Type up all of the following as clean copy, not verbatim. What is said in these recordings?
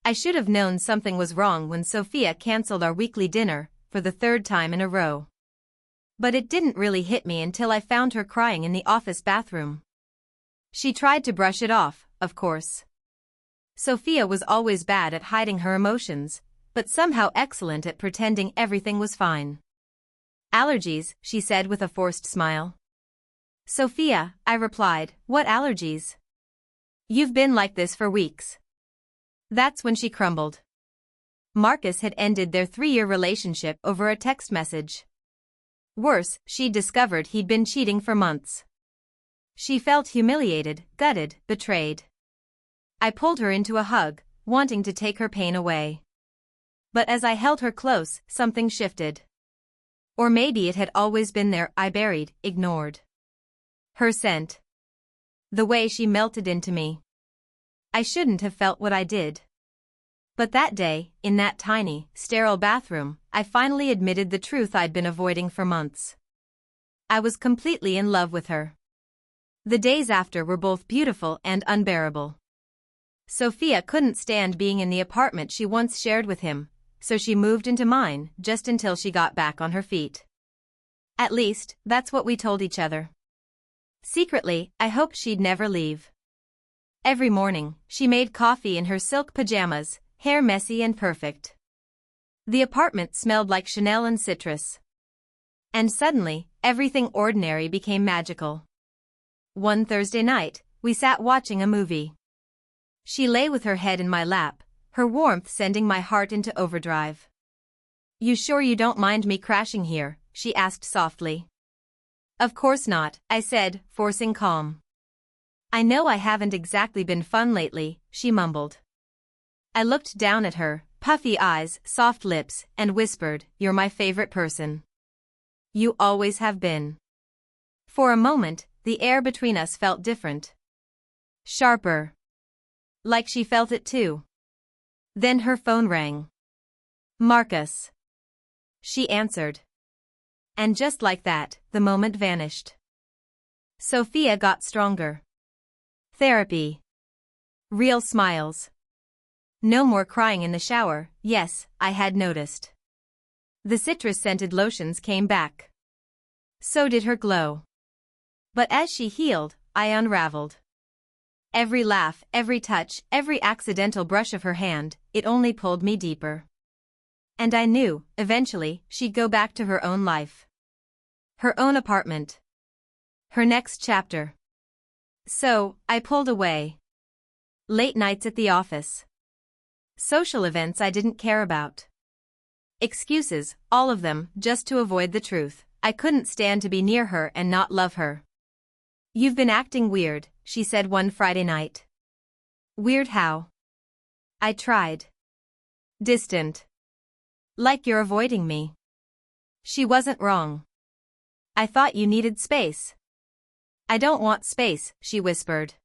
I should have known something was wrong when Sophia canceled our weekly dinner for the third time in a row. But it didn't really hit me until I found her crying in the office bathroom. She tried to brush it off, of course. Sophia was always bad at hiding her emotions, but somehow excellent at pretending everything was fine. Allergies, she said with a forced smile. Sophia, I replied, what allergies? You've been like this for weeks. That's when she crumbled. Marcus had ended their 3-year relationship over a text message. Worse, she'd discovered he'd been cheating for months. She felt humiliated, gutted, betrayed. I pulled her into a hug, wanting to take her pain away. But as I held her close, something shifted. Or maybe it had always been there, I buried, ignored. Her scent. The way she melted into me. I shouldn't have felt what I did. But that day, in that tiny, sterile bathroom, I finally admitted the truth I'd been avoiding for months. I was completely in love with her. The days after were both beautiful and unbearable. Sophia couldn't stand being in the apartment she once shared with him, so she moved into mine just until she got back on her feet. At least, that's what we told each other. Secretly, I hoped she'd never leave. Every morning, she made coffee in her silk pajamas, hair messy and perfect. The apartment smelled like Chanel and citrus. And suddenly, everything ordinary became magical. One Thursday night, we sat watching a movie. She lay with her head in my lap, her warmth sending my heart into overdrive. You sure you don't mind me crashing here? She asked softly. Of course not, I said, forcing calm. I know I haven't exactly been fun lately, she mumbled. I looked down at her, puffy eyes, soft lips, and whispered, you're my favorite person. You always have been. For a moment, the air between us felt different. Sharper. Like she felt it too. Then her phone rang. Marcus. She answered. And just like that, the moment vanished. Sophia got stronger. Therapy. Real smiles. No more crying in the shower, yes, I had noticed. The citrus-scented lotions came back. So did her glow. But as she healed, I unraveled. Every laugh, every touch, every accidental brush of her hand, it only pulled me deeper. And I knew, eventually, she'd go back to her own life. Her own apartment. Her next chapter. So, I pulled away. Late nights at the office. Social events I didn't care about. Excuses, all of them, just to avoid the truth. I couldn't stand to be near her and not love her. You've been acting weird, she said one Friday night. Weird how? I tried. Distant. Like you're avoiding me. She wasn't wrong. I thought you needed space. I don't want space, she whispered.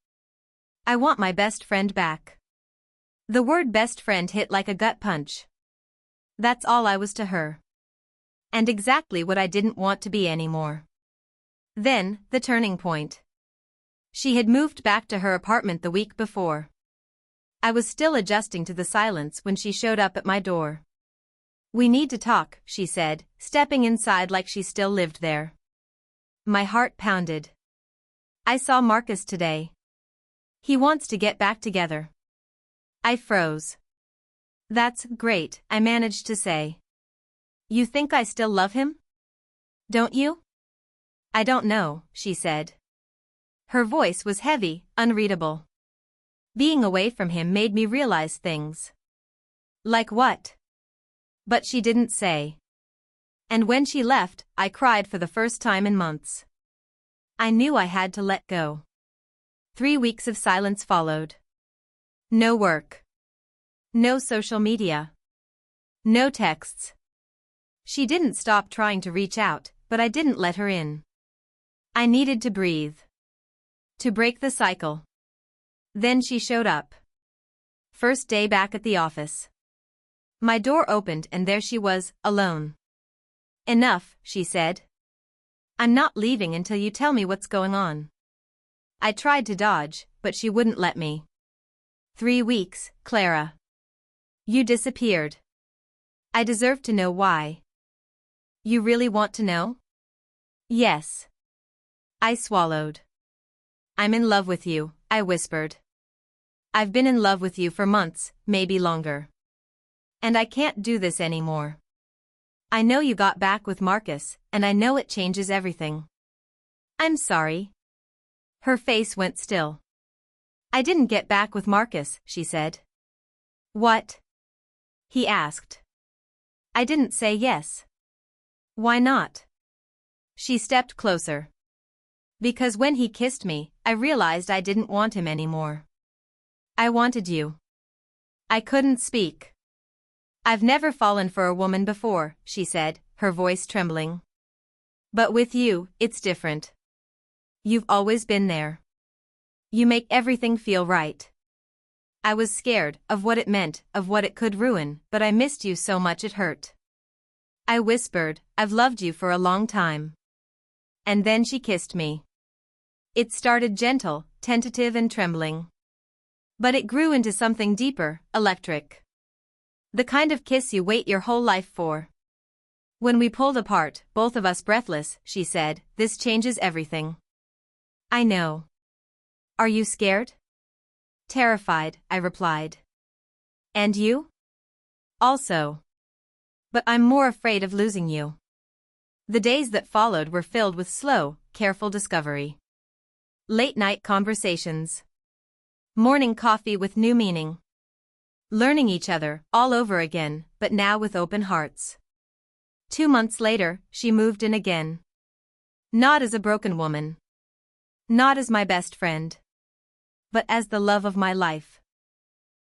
I want my best friend back. The word best friend hit like a gut punch. That's all I was to her. And exactly what I didn't want to be anymore. Then, the turning point. She had moved back to her apartment the week before. I was still adjusting to the silence when she showed up at my door. We need to talk, she said, stepping inside like she still lived there. My heart pounded. I saw Marcus today. He wants to get back together. I froze. That's great, I managed to say. You think I still love him? Don't you? I don't know, she said. Her voice was heavy, unreadable. Being away from him made me realize things. Like what? But she didn't say. And when she left, I cried for the first time in months. I knew I had to let go. 3 weeks of silence followed. No work. No social media. No texts. She didn't stop trying to reach out, but I didn't let her in. I needed to breathe. To break the cycle. Then she showed up. First day back at the office. My door opened and there she was, alone. Enough, she said. I'm not leaving until you tell me what's going on. I tried to dodge, but she wouldn't let me. 3 weeks, Clara. You disappeared. I deserve to know why. You really want to know? Yes. I swallowed. I'm in love with you, I whispered. I've been in love with you for months, maybe longer. And I can't do this anymore. I know you got back with Marcus, and I know it changes everything. I'm sorry. Her face went still. I didn't get back with Marcus, she said. What? He asked. I didn't say yes. Why not? She stepped closer. Because when he kissed me, I realized I didn't want him anymore. I wanted you. I couldn't speak. I've never fallen for a woman before, she said, her voice trembling. But with you, it's different. You've always been there. You make everything feel right. I was scared of what it meant, of what it could ruin, but I missed you so much it hurt. I whispered, I've loved you for a long time. And then she kissed me. It started gentle, tentative and trembling. But it grew into something deeper, electric. The kind of kiss you wait your whole life for. When we pulled apart, both of us breathless, she said, this changes everything. I know. Are you scared? Terrified, I replied. And you? Also. But I'm more afraid of losing you. The days that followed were filled with slow, careful discovery. Late-night conversations. Morning coffee with new meaning. Learning each other, all over again, but now with open hearts. 2 months later, she moved in again. Not as a broken woman. Not as my best friend. But as the love of my life.